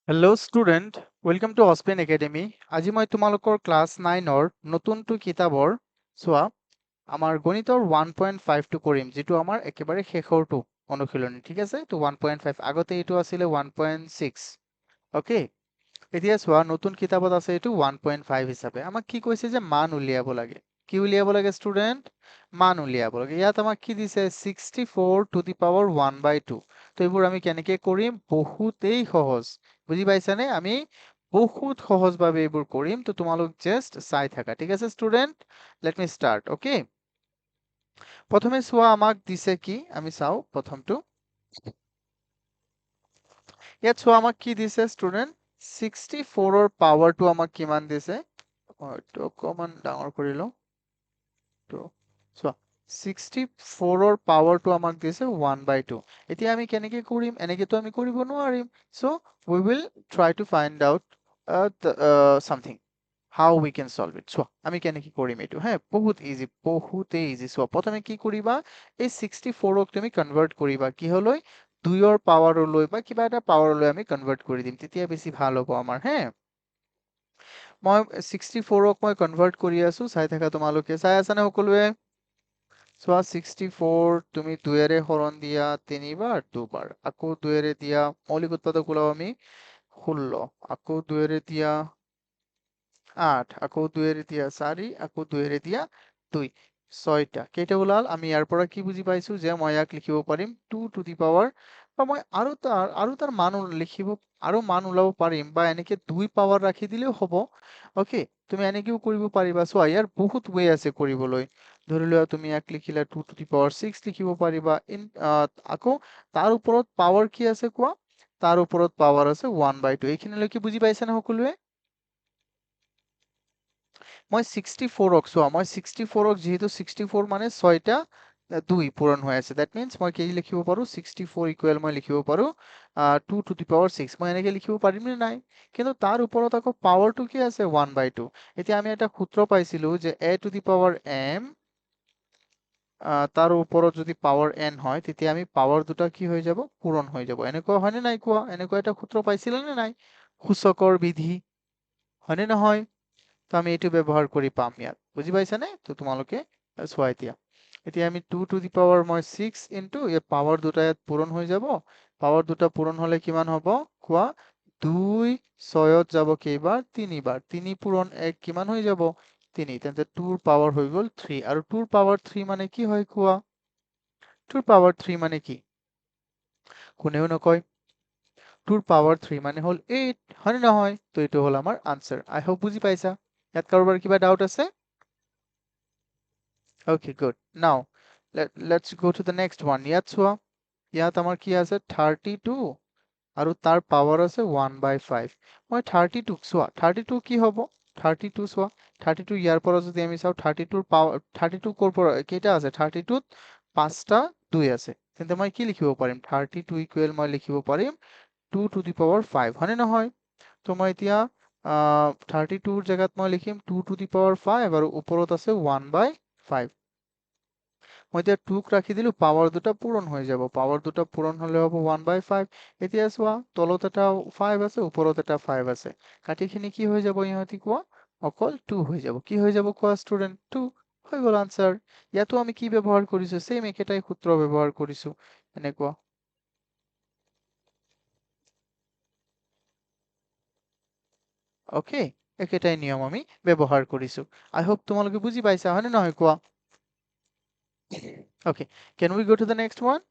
Hello' student, welcome to Aspen academy. আজি মই তোমালোকৰ ক্লাছ 9-ৰ নতুনটো কিতাপৰ চোৱা আমাৰ গণিতৰ 1.5টো কৰিম, যিটো আমাৰ একেবাৰে শেষৰটো অনুশীলনী। ঠিক আছে, তো 1.5 আগতে এইটো আছিলে 1.6। অ'কে, এতিয়া চোৱা নতুন কিতাপত আছে এইটো 1.5 হিচাপে। আমাক কি কৈছে যে মান উলিয়াব লাগে। কি উলিয়াব লাগে ষ্টুডেণ্ট? মান উলিয়াব লাগে। ইয়াত আমাক কি দিছে? 64 to the power 1/2। তো এইবোৰ আমি কেনেকে কৰিম? বহুতেই সহজ। বুজি পাইছানে? আমি বহুত সহজভাৱে এইবোৰ কৰিম। তো তোমালোক জাষ্ট চাই থাকা। ঠিক আছে student, let me start. Okay, প্ৰথমে চোৱা আমাক দিছে কি, আমি চাওঁ প্ৰথমটো। ইয়াত চোৱা আমাক কি দিছে ষ্টুডেণ্ট? 64ৰ পাৱাৰটো আমাক কিমান দিছে? এইটো অকমান ডাঙৰ কৰি লওঁ। তো চোৱা 64ৰ পাৱাৰটো আমাক দিছে 1/2। এতিয়া আমি কেনেকে কৰিম? এনেকেতো আমি কৰিব নোৱাৰিম। চ' we will try to find out something how we can solve it. চোৱা আমি কেনেকে কৰিম এইটো। হ্যাঁ, বহুত ইজি, বহুতেই ইজি। চোৱা প্ৰথমে কি কৰিবা, এই 64ক তুমি কনভাৰ্ট কৰিবা কিহলৈ? 2ৰ পাৱাৰলৈ বা কিবা এটা পাৱাৰলৈ আমি কনভাৰ্ট কৰি দিম, তেতিয়া বেছি ভাল হ'ব আমাৰ। হ্যাঁ, মই 64ক মই কনভাৰ্ট কৰি আছো, চাই থাকা তোমালোকে। চাই আছানে সকলোৱে? চোৱা 64 তুমি 2ৰে হৰণ দিয়া 3বাৰ, 2বাৰ, আকৌ 2ৰে দিয়া মৌলিক উৎপাদক ওলাও আমি 16, আকৌ 2ৰে দিয়া 8, আকৌ 2ৰে দিয়া 4, আকৌ 2ৰে দিয়া 2, 6টা। কেইটা ওলাল? আমি ইয়াৰ পৰা কি বুজি পাইছো যে মই ইয়াক লিখিব পাৰিম 2 to the power, বা মই আৰু তাৰ মান লিখিব, আৰু মান ওলাব পাৰিম, বা এনেকে 2 পাৱাৰ ৰাখি দিলেও হ'ব। অ'কে, তুমি এনেকেও কৰিব পাৰিবা। চোৱা ইয়াৰ বহুত ৱে আছে কৰিবলৈ। ধৰি লোৱা তুমি ইয়াক লিখিলা 2 to the power 6 লিখিব পাৰিবা। আকৌ তাৰ ওপৰত পাৱাৰ কি আছে কোৱা? তাৰ ওপৰত পাৱাৰ আছে 1/2। এইখিনিলৈকে বুজি পাইছানে সকলোৱে? মই 64ক চোৱা, মই 64ক যিহেতু 64 মানে 6টা 2 পূৰণ হৈ আছে, দ্যাট মিন্স মই কি লিখিব পাৰো? 64 ইকুৱেল মই লিখিব পাৰো 2 to the power 6। মই এনেকে লিখিব পাৰিম নে নাই? কিন্তু তাৰ ওপৰত আকৌ পাৱাৰটো কি আছে? 1/2। এতিয়া আমি এটা সূত্ৰ পাইছিলো যে a to the power m, তাৰ ওপৰত যদি পাৱাৰ n হয়, তেতিয়া আমি পাৱাৰ দুটা কি হৈ যাব? পূৰণ হৈ যাব। এনেকুৱা হয়নে নাই কোৱা? এনেকুৱা এটা সূত্ৰ পাইছিলা নে নাই? সূচকৰ বিধি, হয়নে নহয়? তো আমি এইটো ব্যৱহাৰ কৰি পাম ইয়াত। বুজি পাইছানে? তো তোমালোকে চোৱা এতিয়া। এতিয়া আমি 2 to the power মই 6 ইনটু এই পাৱাৰ দুটা ইয়াত পূৰণ হৈ যাব। পাৱাৰ দুটা পূৰণ হলে কিমান হ'ব কোৱা? 2 6ত যাব কেইবাৰ? 3বাৰ। 3 পূৰণ 1 কিমান হৈ যাব? 3। তেন্তে 2ৰ পাৱাৰ হৈ গ'ল 3। আৰু 2ৰ পাৱাৰ 3 মানে কি হয় কোৱা? 2ৰ পাৱাৰ 3 মানে কি? কোনেও নকয়। 2ৰ পাৱাৰ 3 মানে হ'ল 8, হয়নে নহয়? তো এইটো হ'ল আমাৰ আনসাৰ। আই হোপ বুজি পাইছা। ইয়াত কাৰোবাৰ কিবা ডাউট আছে? Okay, good. Now, let's go to the next one. ইয়াত চোৱা, ইয়াত আমাৰ কি আছে? 32 আৰু তাৰ পাৱাৰ আছে 1/5। মই 32ক চোৱা, 32 কি হ'ব? 32 চোৱা, 32 ইয়াৰ পৰা যদি আমি চাওঁ, 32ৰ পাৱাৰ 32 ক'ৰ পৰা কেইটা আছে? 32ত 5টা 2 আছে। তেন্তে মই কি লিখিব পাৰিম? 32 ইকুৱেল মই লিখিব পাৰিম 2 to the power 5, হয়নে নহয়? তো মই এতিয়া 32ৰ জেগাত মই লিখিম 2 to the power 5, আৰু ওপৰত আছে 1/5। মই এতিয়া 2ক ৰাখি দিলো, পাৱাৰ দুটা পূৰণ হৈ যাব। পাৱাৰ দুটা পূৰণ হলে হ'ব 1/5। এতিয়া চোৱা, তলত এটা 5 আছে, ওপৰত এটা 5 আছে। কাটিখিনি কি হৈ যাব ইহঁতি কোৱা? অকল 2 হৈ যাব। কি হৈ যাব কোৱা ষ্টুডেণ্ট? 2 হৈ গ'ল আনসাৰ। ইয়াতো আমি কি ব্যৱহাৰ কৰিছো? সেম একেটাই সূত্ৰ ব্যৱহাৰ কৰিছো। এনেকুৱা। অ'কে, একেটাই নিয়ম আমি ব্যৱহাৰ কৰিছো। আই হোপ তোমালোকে বুজি পাইছা, হয়নে নহয় কোৱা? Okay, can we go to the next one?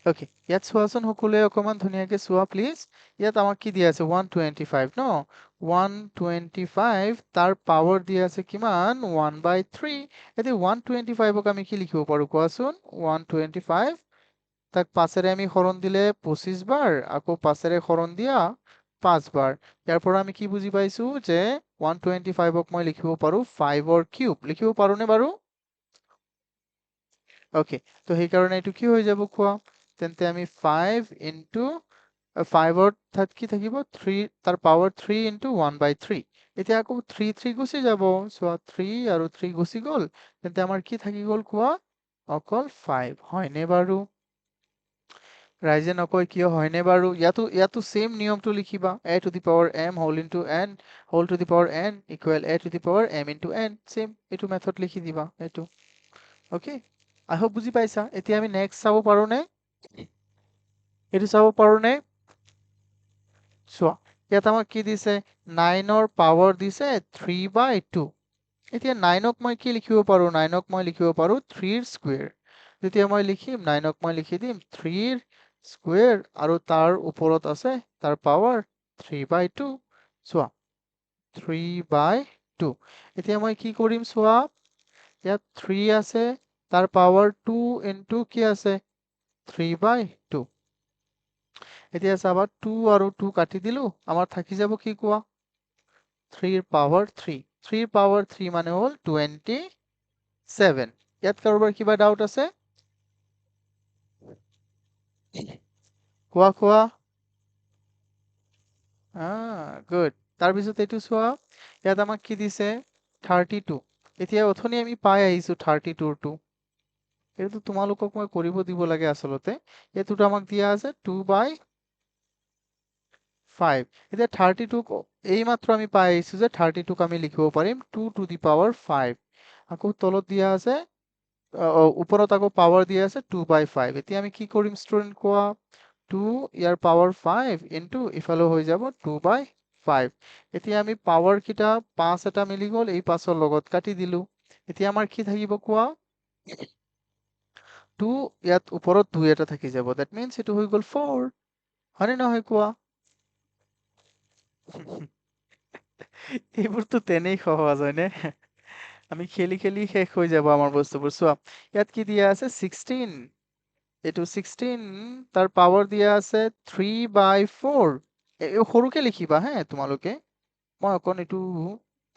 Okay, ইয়াত চোৱাচোন সকলোৱে অকমান ধুনীয়াকে চোৱা প্লিজ। ইয়াত আমাক কি দিয়া আছে? 125 ন? 125, তাৰ পাৱাৰ দিয়া আছে কিমান? 1/3। এতিয়া 125ক আমি কি লিখিব পাৰো কোৱাচোন? 125 তাক 5ৰে আমি হৰণ দিলে 25 বাৰ, আকৌ 5ৰে হৰণ দিয়া 5 বাৰ। ইয়াৰ পৰা আমি কি বুজি পাইছো যে 125ক মই লিখিব পাৰো 5ৰ কিউব। লিখিব পাৰো নে বাৰু? ওকে, তো সেইকাৰণে এইটো কি হৈ যাব কোৱা? তেন্তে আমি 5 ইনটু 5ৰ ঠাইত কি থাকিব? 3, তাৰ পাৱাৰ 3 ইনটু 1/3। এতিয়া আকৌ 3 গুচি যাব। চোৱা 3 আৰু 3 গুচি গ'ল। তেন্তে আমাৰ কি থাকি গ'ল কোৱা? অকল 5, হয়নে বাৰু? ৰাইজে নকয় কিয় হয়নে বাৰু ইয়াতো সেম নিয়মটো লিখিবা a to the power m whole into n whole to the power n equal a to the power m into n same এইটো মেথড লিখি দিবা এইটো ওকে আই হোপ বুজি পাইছা এতিয়া আমি নেক্সট চাব পাৰো নে এইটো চাব পাৰো নে চোৱা ইয়াত আমাক কি দিছে 9ৰ পাৱাৰ দিছে 3/2 এতিয়া 9ক মই কি লিখিব পাৰো 9ক মই লিখিব পাৰো 3ৰ স্কয়াৰ যেতিয়া মই লিখিম 9ক মই লিখি দিম 3ৰ স্কয়াৰ আৰু তাৰ ওপৰত আছে তাৰ পাৱাৰ 3/2 চোৱা 3/2 এতিয়া মই কি কৰিম চোৱা ইয়াত 3 আছে তাৰ পাৱাৰ 2 ইনটু কি আছে 3/2 এতিয়া চাবা 2 আৰু 2 কাটি দিলো আমাৰ থাকি যাব কি কোৱা 3ৰ পাৱাৰ 3 3ৰ পাৱাৰ 3 মানে হল 27 ইয়াত কাৰোবাৰ কিবা ডাউট আছে কোৱা গুড তাৰপিছত এইটো চোৱা ইয়াত আমাক কি দিছে 32 এতিয়া অথনি আমি পাই আহিছো 32 টো এইটো তোমালোকক মই কৰিব দিব লাগে আচলতে এইটোটো আমাক দিয়া আছে 2/5 এতিয়া 32ক এইমাত্ৰ আমি পাই আহিছো যে 32ক আমি লিখিব পাৰিম 2 to the power 5 আকৌ তলত দিয়া আছে ওপৰত আকৌ পাৱাৰ দিয়া আছে 2/5 এতিয়া আমি কি কৰিম ষ্টুডেন্ট কোৱা 2 ইয়াৰ পাৱাৰ 5 ইনটু ইফালে হৈ যাব 2/5 এতিয়া আমি পাৱাৰ কিটা 5 এটা মিলি গল এই 5ৰ লগত কাটি দিলো এতিয়া আমাৰ কি থাকিব কোৱা 2 ইয়াত ওপৰত 2 এটা থাকি যাব দ্যাট মিন্স এটো হৈ গল 4 হয়নে নহয় কোৱা এইবোৰতো তেনেই সহজ হয়নে আমি খেলি খেলি শেষ হৈ যাব আমাৰ বস্তুবোৰ চোৱা ইয়াত কি দিয়া আছে 16 এইটো 16 তাৰ পাৱাৰ দিয়া আছে 3/4 সৰুকে লিখিবা হে তোমালোকে মই অকণ এইটো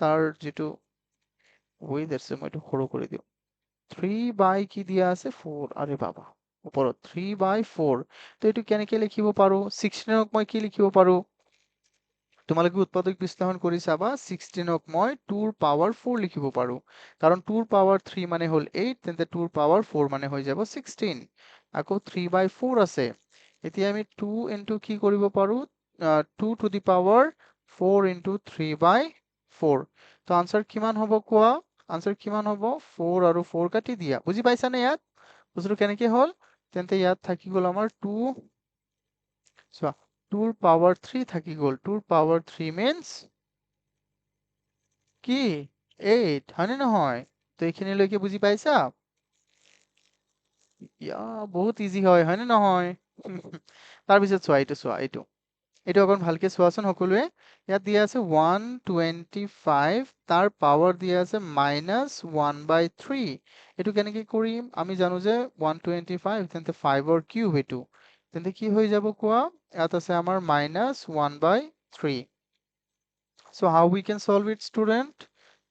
তাৰ যিটো ৱেইট আছে মই এইটো সৰু কৰি দিওঁ 3 কি দিয়া আছে 4 আৰে বাবা ওপৰত 3/4 তো এইটো কেনেকে লিখিব পাৰো 16ক মই কি লিখিব পাৰো তোমালোকে উৎপাদক বিশ্লেষণ কৰি চাবা 16ক মই 2ৰ পাৱাৰ 4 লিখিব পাৰো কাৰণ 2ৰ পাৱাৰ 3 মানে হল 8 তেন্তে 2ৰ পাৱাৰ 4 মানে হৈ যাব 16 আকৌ 3/4 আছে এতিয়া আমি 2 ইনটু কি কৰিব পাৰো 2 to the power 4 into 3/4 তো আনসাৰ কিমান হ'ব কোৱা আনসাৰ কিমান হ'ব 4 আৰু 4 কাটি দিয়া বুজি পাইছানে ইয়াত বস্তুটো কেনেকে হল তেন্তে ইয়াত থাকি গল আমাৰ 2 চোৱা 2ৰ পাৱাৰ 3 থাকি গল 2ৰ পাৱাৰ 3 means কি 8 হয়নে নহয় তো এইখিনিলৈকে বুজি পাইছা ইয়া বহুত ইজি হয়নে নহয় তাৰপিছত চোৱা এইটো অকণ ভালকে চোৱাচোন সকলোৱে ইয়াত দিয়া আছে 125 তাৰ পাৱাৰ দিয়া আছে -1/3 এইটো কেনেকে কৰিম আমি জানো যে 125 তেন্তে 5ৰ কিউব এইটো তেন্তে কি হৈ যাব কোৱা ইয়াত আছে আমাৰ -1/3 so how we can solve it student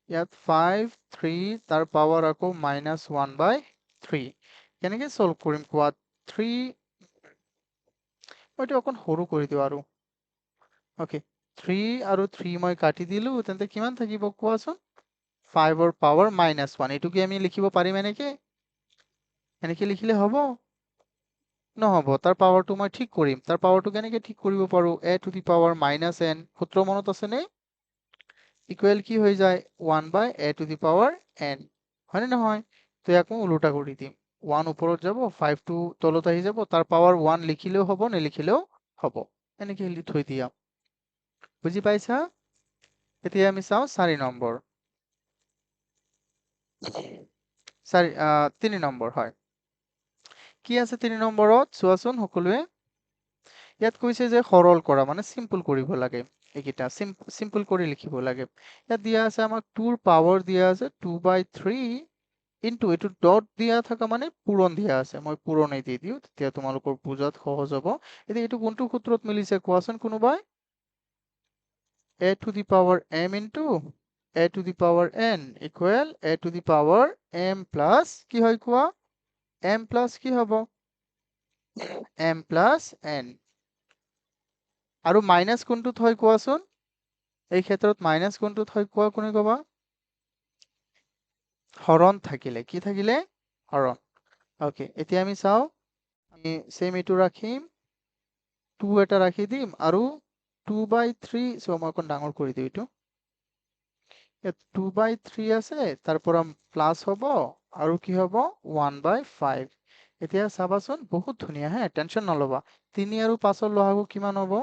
ইয়াত 5 3 তাৰ পাৱাৰ আকৌ -1/3 কেনেকে সলভ কৰিম কোৱা 3 মই এইটো অকণ সৰু কৰি দিওঁ আৰু ওকে 3 আৰু 3 মই কাটি দিলো তেন্তে কিমান থাকিব কোৱাচোন 5ৰ পাৱাৰ -1 এইটো কি আমি লিখিব পাৰিম এনেকে লিখিলে হ'ব নহব তাৰ পাৱাৰটো মই ঠিক কৰিম তাৰ পাৱাৰটো কেনেকে ঠিক কৰিব পাৰো a to the power -n সূত্ৰ মনত আছে নে ইকুৱেল কি হৈ যায় 1/a to the power n হয়নে নহয় তো ইয়াক মই উল্টা কৰি দিম 1 ওপৰত যাব 5 টো তলত আহি যাব তাৰ পাৱাৰ 1 লিখিলেও হ'ব নিলিখিলেও হ'ব এনেকে থৈ দিয়া বুজি পাইছা এতিয়া আমি চাও 4 নম্বৰ 3 নম্বৰ হয় কি আছে 3 নম্বৰত চোৱাচোন সকলোৱে ইয়াত কৈছে যে সৰল কৰা মানে সিম্পল কৰিব লাগে এইকেইটা সিম্পল কৰি লিখিব লাগে ইয়াত দিয়া আছে আমাক 2ৰ পাৱাৰ দিয়া আছে 2/3 ইনটু এইটো ডট দিয়া থকা মানে পূৰণ দিয়া আছে মই পূৰণেই দি দিও তেতিয়া তোমালোকৰ বুজাত সহজ হ'ব এতিয়া এইটো কোনটো সূত্ৰত মিলিছে কোৱাচোন কোনোবাই a to the power m into a to the power n equal a to the power m plus কি হয় কোৱা m plus কি হ'ব m plus n আৰু মাইনাস কোনটোত হয় কোৱাচোন এই ক্ষেত্ৰত মাইনাস কোনটোত হয় কোৱা কোনে কবা হৰণ থাকিলে কি থাকিলে হৰণ ওকে এতিয়া আমি চাও সেম এইটো ৰাখিম 2 এটা ৰাখি দিম আৰু 2/3 সো মই অকণ ডাঙৰ কৰি দিওঁ এইটো 2/3 আছে তাৰ পৰা প্লাস হ'ব আৰু কি হ'ব 1/5 এতিয়া চাবাচোন বহুত ধুনীয়া হে টেনচন নলবা 3 আৰু 5 ৰ লসাগু কিমান হ'ব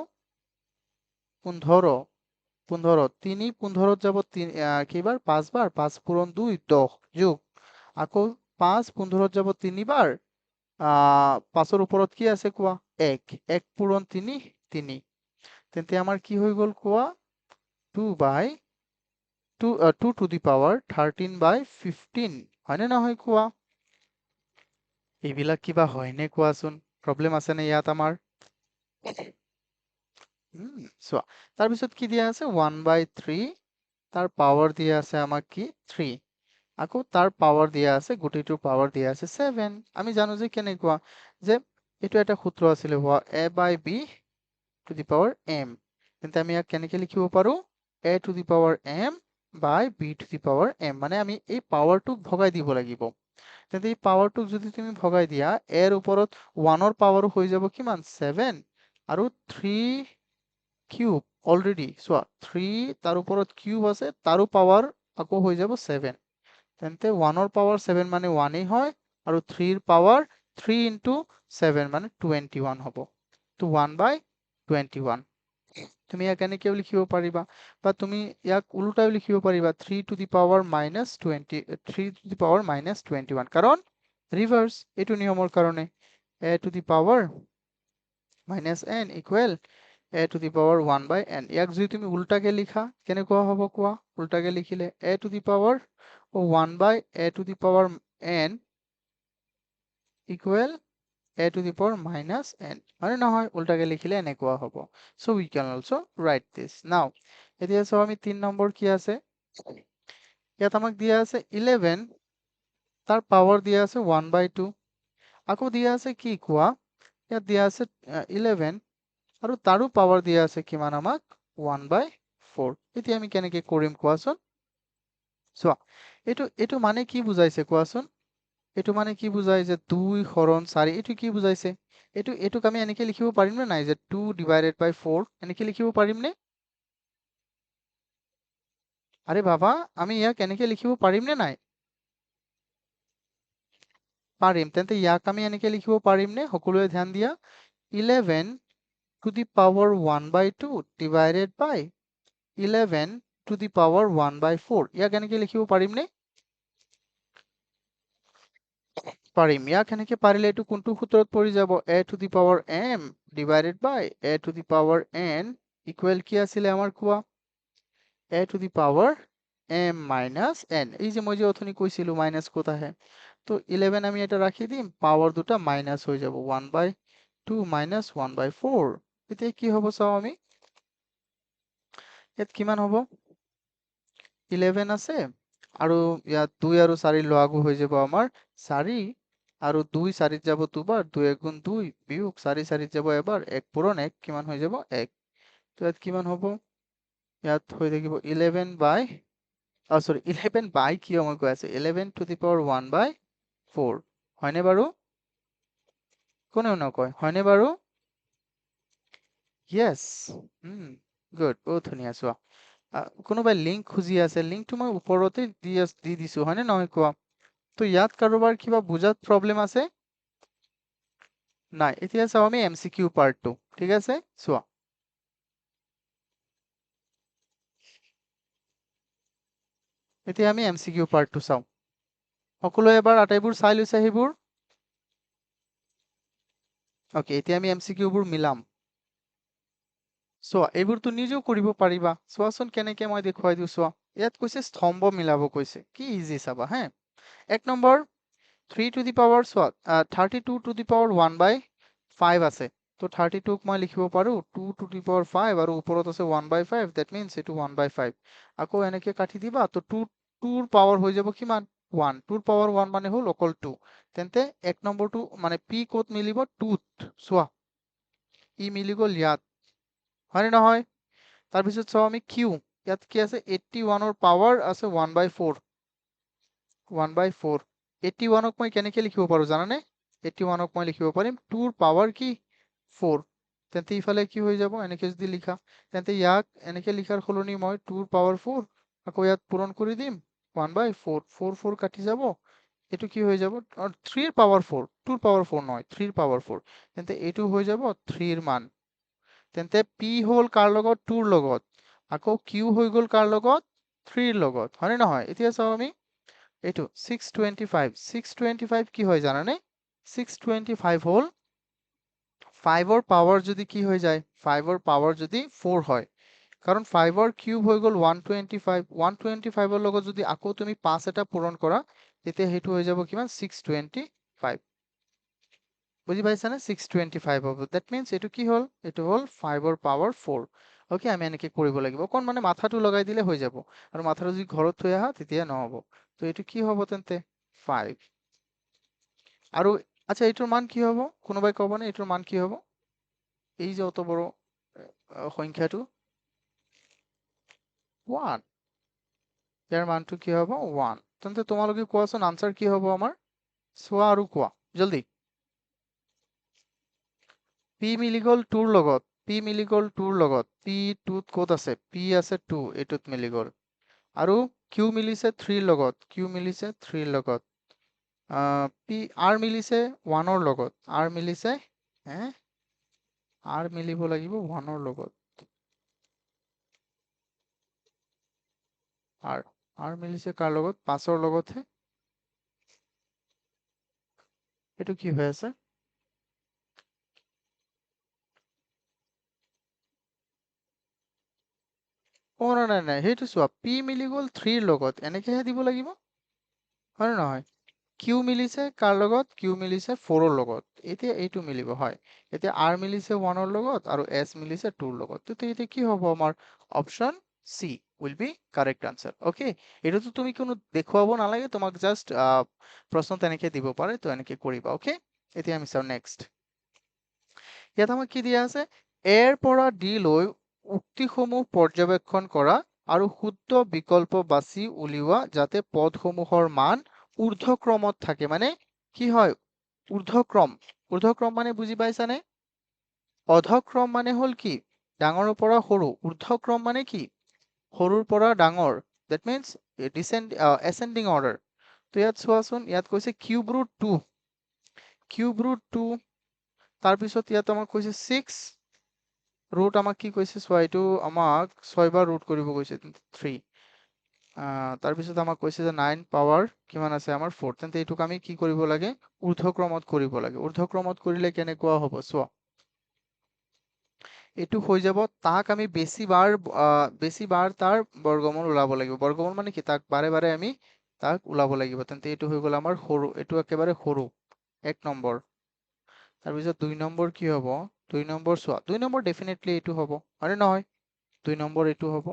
15 15 3 15 যাব কেইবাৰ 5 বাৰ 5 পূৰণ 2 10 যোগ আকৌ 5 15 যাব 3 বাৰ 5 ৰ ওপৰত কি আছে কোৱা 1 1 পূৰণ 3 3 তেন্তে আমাৰ কি হৈ গ'ল কোৱা 2 to the power 13/15 হয়নে নহয় কোৱা এইবিলাক কিবা হয়নে কোৱাচোন প্ৰবলেম আছে নে ইয়াত আমাৰ চোৱা তাৰপিছত কি দিয়া আছে 1/3 তাৰ পাৱাৰ দিয়া আছে আমাক কি 3 আকৌ তাৰ পাৱাৰ দিয়া আছে গোটেইটোৰ পাৱাৰ দিয়া আছে 7 আমি জানো যে কেনেকুৱা যে এইটো এটা সূত্ৰ আছিল হোৱা a/b to the power m তেন্তে আমি ইয়াক কেনেকৈ লিখিব পাৰো a to the power m by b to the power m মানে আমি এই পাৱাৰটোক ভগাই দিব লাগিব তেন্তে এই পাৱাৰটোক যদি তুমি ভগাই দিয়া a ৰ ওপৰত 1 ৰ পাৱাৰো হৈ যাব কিমান 7 আৰু 3 কিউব অলৰেডি চোৱা 3 তাৰ ওপৰত কিউব আছে তাৰো পাৱাৰ আকৌ হৈ যাব 7 তেন্তে 1 ৰ পাৱাৰ 7 মানে 1 এই হয় আৰু 3 ৰ পাৱাৰ 3 into 7 মানে 21 হ'ব তো 1/21 তুমি ইয়াক কেনেকৈ লিখিব পাৰিবা বা তুমি ইয়াক উল্টাও লিখিব পাৰিবা 3 to the power minus 20 3 to the power minus 21 কাৰণ ৰিভাৰ্স এইটো নিয়মৰ কাৰণে a to the power minus n equal a to the power 1/n ইয়াক যদি তুমি উল্টাকে লিখা কেনেকুৱা হ'ব কোৱা উল্টাকে লিখিলে a to the power 1/a to the power n equal a to the power minus n মানে নহয় উল্টাকে লিখিলে এনেকুৱা হ'ব so we can also write this now এতিয়া চাও আমি 3 নম্বৰ কি আছে ইয়াত আমাক দিয়া আছে 11 তাৰ পাৱাৰ দিয়া আছে 1/2 আকৌ দিয়া আছে কি কোৱা ইয়াত দিয়া আছে 11 আৰু তাৰো পাৱাৰ দিয়া আছে কিমান আমাক 1/4 এতিয়া আমি কেনেকৈ কৰিম কোৱাচোন চোৱা এইটো মানে কি বুজাইছে কোৱাচোন এইটো মানে কি বুজাই যে 2 হৰণ 4 এইটো কি বুজাইছে এইটোক আমি এনেকৈ লিখিব পাৰিম নে নাই যে 2 divided by 4 এনেকৈ লিখিব পাৰিম নে আৰে বাবা আমি ইয়াক এনেকৈ লিখিব পাৰিম নে নাই পাৰিম তেন্তে ইয়াক আমি এনেকৈ লিখিব পাৰিম নে সকলোৱে ধ্যান দিয়া 11 to the power 1/2 divided by 11 to the power 1/4 ইয়াক এনেকৈ লিখিব পাৰিম নে পাৰিম ইয়াক এনেকৈ পাৰিলে এইটো কোনটো সূত্ৰত পৰি যাব a to the power m divided by a to the power n equal কি আছিলে আমাৰ কোৱা a to the power m minus n এই যে মই যে অথনি কৈছিলো মাইনাস কত আহে তো 11 আমি এটা রাখি দিম পাওয়ার দুটা মাইনাস হয়ে যাব 1/2 minus 1/4 এতে কি হ'ব চাও আমি ইয়াত কিমান হ'ব 11 আছে আৰু ইয়াত 2 আৰু 4 লঘু হৈ যাব আমাৰ 4 আৰু 2 4 যাব দুবাৰ 2 গুণ 2 বিয়োগ 4 4 যাব এবাৰ 1 পূৰণ 1 কিমান হৈ যাব 1 তো ইয়াত কিমান হ'ব ইয়াত হৈ থাকিব 11 বাই সরি 11 বাই কি মই কৈ আছে 11 to the power 1/4 হয়নে বাৰু কোনেও নকয় হয়নে বাৰু ইয়েস গুড বহুত ধুনীয়া চোৱা কোনোবাই লিংক খুজি আছে লিংকটো মই ওপৰতে দি দিছো হয়নে নহয় কোৱা তো ইয়াত কাৰোবাৰ কিবা বুজাত প্ৰবলেম আছে নাই এতিয়া চাও আমি এমসিকিউ পাৰ্টটো ঠিক আছে চোৱা এতিয়া আমি এমসিকিউ পাৰ্টটো চাও সকলোৱে এবাৰ আটাইবোৰ চাই লৈছে সেইবোৰ ওকে এতিয়া আমি এমসিকিউবোৰ মিলাম চোৱা এইবোৰতো নিজেও কৰিব পাৰিবা চোৱাচোন কেনেকৈ মই দেখুৱাই দিওঁ চোৱা ইয়াত কৈছে স্তম্ভ মিলাব কৈছে কি ইজি চাবা হা এক নম্বৰ 3 to the power চোৱা 32 to the power 1/5 আছে তো 32 ক মই লিখিব পাৰো 2 to the power 5 আৰু ওপৰত আছে 1/5 that means এটো 1/5 আকৌ এনেকৈ কাটি দিবা তো 2 ৰ পাৱাৰ হৈ যাব কিমান 1 2 ৰ পাৱাৰ 1 মানে হল অকল 2 তেন্তে এক নম্বৰটো মানে পি ক'ত মিলিব 2 চোৱা ই মিলি গ'ল ইয়াত হয়নে নহয় তাৰপিছত চাও আমি কিউ ইয়াত কি আছে 81 ৰ পাৱাৰ আছে 1/4 1/4 81ক মই কেনেকৈ লিখিব পাৰো জানানে 81ক মই লিখিব পাৰিম 2ৰ পাৱাৰ কি 4 তেন্তে ইফালে কি হৈ যাব এনেকে যদি লিখা তেন্তে ইয়াক এনেকে লিখাৰ সলনি মই 2ৰ পাৱাৰ 4 আকৌ ইয়াত পূৰণ কৰি দিম 1/4 4 4 কাটি যাব এটো কি হৈ যাব 3ৰ পাৱাৰ 4 2ৰ পাৱাৰ 4 নহয় 3ৰ পাৱাৰ 4 তেন্তে এটো হৈ যাব 3ৰ মান তেন্তে p হল কাৰ লগত 2ৰ লগত আকৌ q হৈ গল কাৰ লগত 3ৰ লগত হয়নে নহয় এতিয়া চাও আমি এটো 625 কি হয় জানানে 625 হল 5ৰ পাৱাৰ যদি কি হৈ যায় 5ৰ পাৱাৰ যদি 4 হয় কাৰণ 5ৰ কিউব হৈ গল 125 125ৰ লগত যদি আকৌ তুমি 5 এটা পূৰণ কৰা তেতিয়া হেতু হৈ যাব কিমান 625 বুজি পাইছানে 625 হ'ব দ্যাট মিন্স এটো কি হল এটো হল 5ৰ পাৱাৰ 4 ওকে আমি এনেকে কৰিব লাগিব কোন মানে মাথাটো লগাই দিলে হৈ যাব আৰু মাথাটো যদি ঘৰত থৈ আহা তেতিয়া নহব তো এটো কি হ'ব তেন্তে 5 আৰু আচ্ছা এটোৰ মান কি হ'ব কোনোবাই কবনে এটোৰ মান কি হ'ব এই যে অত বড় সংখ্যাটো 1 ইয়াৰ মানটো কি হ'ব 1 তেন্তে তোমালোকে কোৱাচোন আনসাৰ কি হ'ব আমাৰ সোয়া আৰু কোৱা জলদি p মিলি গল 2ৰ লগত p মিলি গল 2ৰ লগত p 2 ক'ত আছে p আছে 2 এটোত মিলি গল আৰু q মিলিছে 3ৰ লগত q মিলিছে 3ৰ লগত p r মিলিছে 1ৰ লগত r মিলিছে r মিলিব লাগিব 1ৰ লগত r মিলিছে কাৰ লগত 5ৰ লগতহে এটো কি হৈ আছে ও নাই হেতু সোৱা p মিলি গল 3ৰ লগত এনেকেহে দিব লাগিব হয় নহয় কিউ মিলিছে কাৰ লগত কিউ মিলিছে 4ৰ লগত এতিয়া এইটো মিলিব হয় এতিয়া r মিলিছে 1ৰ লগত আৰু s মিলিছে 2ৰ লগত তো এতিয়া কি হ'ব আমাৰ option C will be correct answer okay এটা তো তুমি কোনো দেখুৱাব নালাগে তোমাক জাস্ট প্ৰশ্ন তেনেকে দিব পাৰে তো এনেকে কৰিবা ওকে এতিয়া আমি চাও নেক্সট ইয়াত আমাক কি দিয়া আছে এৰ পৰা ডি লৈ উক্তিসমূহ পৰ্যবেক্ষণ কৰা আৰু শুদ্ধ বিকল্প বাছি উলিওৱা যাতে পদসমূহৰ মান ঊৰ্ধ্বক্ৰমত থাকে মানে কি হয় ঊৰ্ধ্বক্ৰম মানে বুজি পাইছানে অধক্ৰম মানে হল কি ডাঙৰৰ পৰা সৰু ঊৰ্ধ্বক্ৰম মানে কি সৰুৰ পৰা ডাঙৰ দ্যাট মিন্স ascending order তো ইয়াত চোৱাচোন ইয়াত কৈছে কিউব ৰুট 2 তাৰ পিছত ইয়াত আমাক কৈছে 6 ৰুট আমাক কি কৈছে চোৱা এইটো আমাক 6 বাৰ ৰুট কৰিব কৈছে 3 তাৰ পিছত আমাক কৈছে যে 9 পাৱাৰ কিমান আছে আমাৰ 4 তেন্তে এইটোক আমি কি কৰিব লাগে ঊৰ্ধ্বক্ৰমত কৰিব লাগে ঊৰ্ধ্বক্ৰমত কৰিলে কেনেকুৱা হ'ব চোৱা এইটো হৈ যাব তাক আমি বেছিবাৰ তাৰ বৰ্গমূল ওলাব লাগিব বৰ্গমূল মানে কি তাক বাৰে বাৰে আমি তাক ওলাব লাগিব তেন্তে এইটো হৈ গ'ল আমাৰ সৰু এইটো একেবাৰে সৰু 1 নম্বৰ তাৰ পিছত 2 নম্বৰ কি হ'ব 2 নম্বৰ চোৱা 2 নম্বৰ ডেফিনেটলি এইটো হ'ব আৰে নহয় 2 নম্বৰ এইটো হ'ব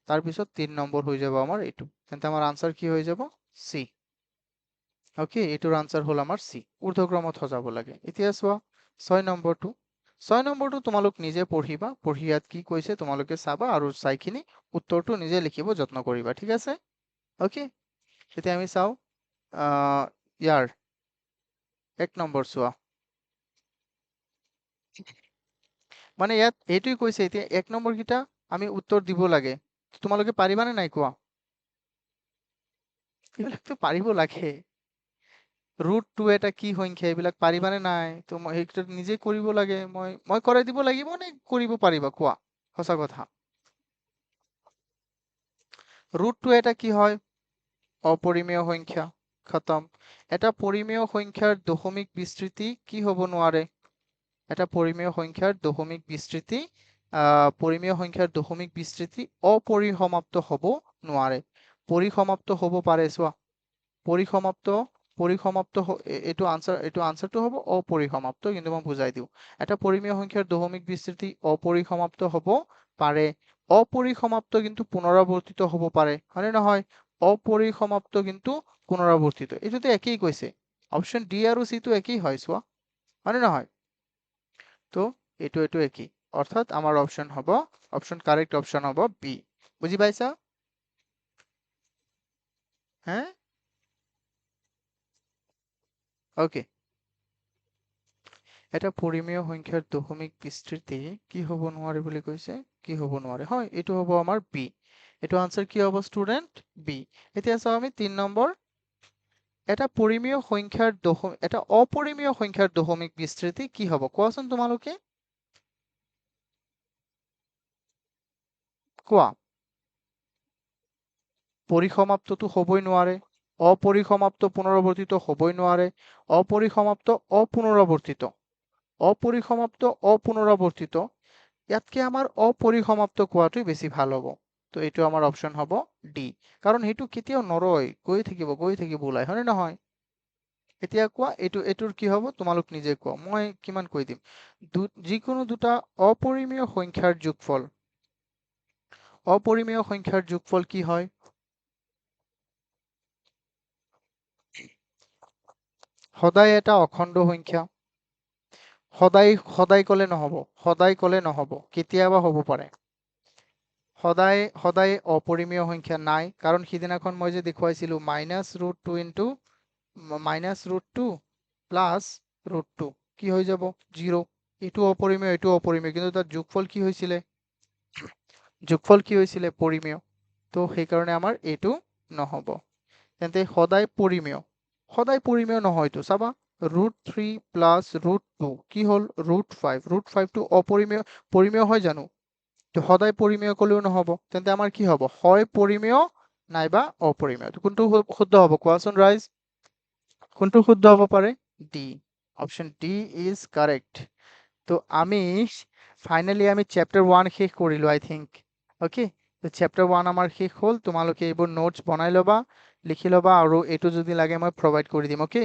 তাৰ পিছত 3 নম্বৰ হৈ যাব আমাৰ এইটো তেন্তে আমাৰ আনসাৰ কি হৈ যাব সি ওকে এটোৰ আনসাৰ হল আমাৰ সি ঊৰ্ধ্বক্ৰমত সজাব লাগে এতিয়া চোৱা 6 নম্বৰটো 6 নম্বৰটো তোমালোক নিজে পঢ়িবা পঢ়ি ইয়াত কি কৈছে তোমালোকে চাবা আৰু চাইখিনি উত্তৰটো নিজে লিখিব যত্ন কৰিবা ঠিক আছে ওকে এতিয়া আমি চাও ইয়াৰ 1 নম্বৰ চোৱা মানে ইয়াত এইটোই কৈছে এতিয়া 1 নম্বৰ কিটা আমি উত্তৰ দিব লাগে তোমালোকে পাৰিবানে নাই কোৱা এইবিলাকতো পাৰিব লাগে ৰুট 2 এটা কি সংখ্যা এইবিলাক পাৰিবানে নাই তো মই এইটো নিজে কৰিব লাগে মই কৰাই দিব লাগিব নে কৰিব পাৰিবা কোৱা সঁচা কথা ৰুট 2 এটা কি হয় অপৰিমেয় সংখ্যা খতম এটা পৰিমেয় সংখ্যাৰ দশমিক বিস্তৃতি কি হ'ব নোৱাৰে এটা পৰিমেয় সংখ্যাৰ দশমিক বিস্তৃতি অপৰিসমাপ্ত হ'ব নোৱাৰে পৰিসমাপ্ত হ'ব পাৰে চোৱা পৰিসমাপ্ত এইটো আনসাৰটো হ'ব অপৰিসমাপ্ত কিন্তু মই বুজাই দিও এটা পৰিমেয় সংখ্যাৰ দশমিক বিস্তৃতি অপৰিসমাপ্ত হ'ব পাৰে অপৰিসমাপ্ত কিন্তু পুনৰাবৰ্তিত হ'ব পাৰে হয়নে নহয় অপৰিসমাপ্ত কিন্তু পুনৰাবৰ্তিত এইটোতে একই কৈছে অপশন ডি আৰু সি তো একই হয় চোৱা হয়নে নহয় তো এইটো একই অৰ্থাৎ আমাৰ অপশন হব কাৰেক্ট অপশন হব বি বুঝি পাইছা হ্যাঁ ওকে এটা পৰিমেয় সংখ্যাৰ দশমিক বিস্তৃতি কি হ'ব নোৱাৰে বুলি কৈছে, কি হ'ব নোৱাৰে, হয় এইটো হ'ব আমাৰ বি। এইটো আনসাৰ কি হ'ব ষ্টুডেন্ট, বি। এতিয়া চাওঁ আমি 3 নম্বৰ, এটা পৰিমেয় সংখ্যাৰ এটা অপৰিমেয় সংখ্যাৰ দশমিক বিস্তৃতি কি হ'ব, কোৱাচোন তোমালোকে, কোৱা। পৰিসমাপ্তটো হ'বই নোৱাৰে, অপৰিসমাপ্ত পুনৰাবৰ্তিত হ'বই নোৱাৰে, অপৰিসমাপ্ত অপুনৰাবৰ্তিত, অপৰিসমাপ্ত অপুনৰাবৰ্তিত, ইয়াতকে আমাৰ অপৰিসমাপ্ত কোৱাটোই বেছি ভাল হ'ব। তো এইটো আমাৰ অপশ্যন হ'ব ডি, কাৰণ সেইটো কেতিয়াও নৰয়, গৈ থাকিব ওলাই, হয়নে নহয়। এতিয়া কোৱা এইটোৰ কি হ'ব, তোমালোক নিজে কোৱা, মই কিমান কৈ দিম। যিকোনো দুটা অপৰিমেয় সংখ্যাৰ যোগফল, অপৰিমেয় সংখ্যাৰ যোগফল কি হয়, সদায় এটা অখণ্ড সংখ্যা। সদায় সদায় ক'লে নহ'ব, সদায় ক'লে নহ'ব, কেতিয়াবা হ'ব পাৰে। সদায় সদায় অপৰিমেয় সংখ্যা নাই, কাৰণ সিদিনাখন মই যে দেখুৱাইছিলো -√2 ইনটু -√2 প্লাছ √2 কি হৈ যাব 0। এইটো অপৰিমেয়, এইটো অপৰিমেয়, কিন্তু তাৰ যোগফল কি হৈছিলে, যোগফল কি হৈছিলে পৰিমেয়। তো সেইকাৰণে আমাৰ এইটো নহ'ব। তেন্তে সদায় পৰিমেয়, সদায় পৰিমেয় নহয়তো, চাবা √3 প্লাছ √2 কি হ'ল √5, √5টো অপৰিমেয়, পৰিমেয় হয় জানো, তো সদায় পৰিমেয় ক'লেও নহ'ব, তেন্তে আমাৰ কি হ'ব, হয় পৰিমেয় নাইবা অপৰিমেয়। কোনটো শুদ্ধ হ'ব কোৱাচোন ৰাইজ, কোনটো শুদ্ধ হ'ব পাৰে, D, option D is correct. তো আমি ফাইনেলি আমি চেপ্টাৰ 1 শেষ কৰিলো আই থিংক, অ'কে। তো চেপ্টাৰ 1 আমাৰ শেষ হ'ল, তোমালোকে এইবোৰ নোটছ বনাই ল'বা, লিখি ল'বা, আৰু এইটো যদি লাগে মই প্ৰভাইড কৰি দিম, অ'কে।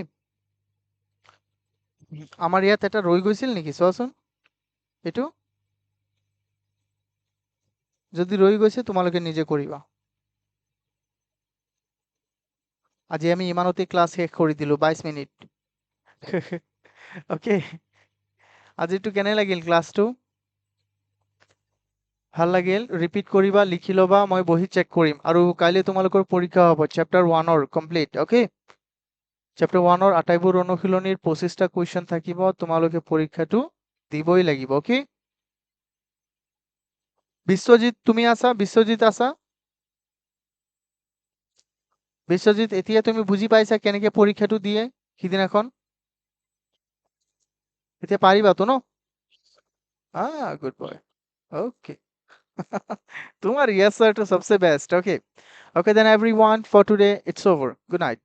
আমাৰ ইয়াত এটা ৰৈ গৈছিল নেকি চোৱাচোন, এইটো যদি ৰৈ গৈছে তোমালোকে নিজে কৰিবা। আজি আমি ইমানতে ক্লাছ শেষ কৰি দিলো, 22 মিনিট। অ'কে, আজিটো কেনে লাগিল ক্লাছটো, ভাল লাগিল, ৰিপিট কৰিবা, লিখি ল'বা, মই বহি চেক কৰিম, আৰু কাইলৈ তোমালোকৰ পৰীক্ষা হ'ব চেপ্টাৰ 1ৰ কমপ্লিট, অ'কে। চেপ্টাৰ 1ৰ আটাইবোৰ অনুশীলনীৰ 25টা কুৱেশ্যন থাকিব, তোমালোকে পৰীক্ষাটো দিবই লাগিব, অ'কে। বিশ্বজিৎ তুমি আছা, বিশ্বজিৎ আছা, বিশ্বজিৎ এতিয়া তুমি বুজি পাইছা কেনেকে পৰীক্ষাটো দিয়ে সিদিনাখন, এতিয়া পাৰিবাতো ন, গুড বয়, ওকে। তোমার yes sir to सबसे best, okay. Okay then everyone, for today it's over, good night.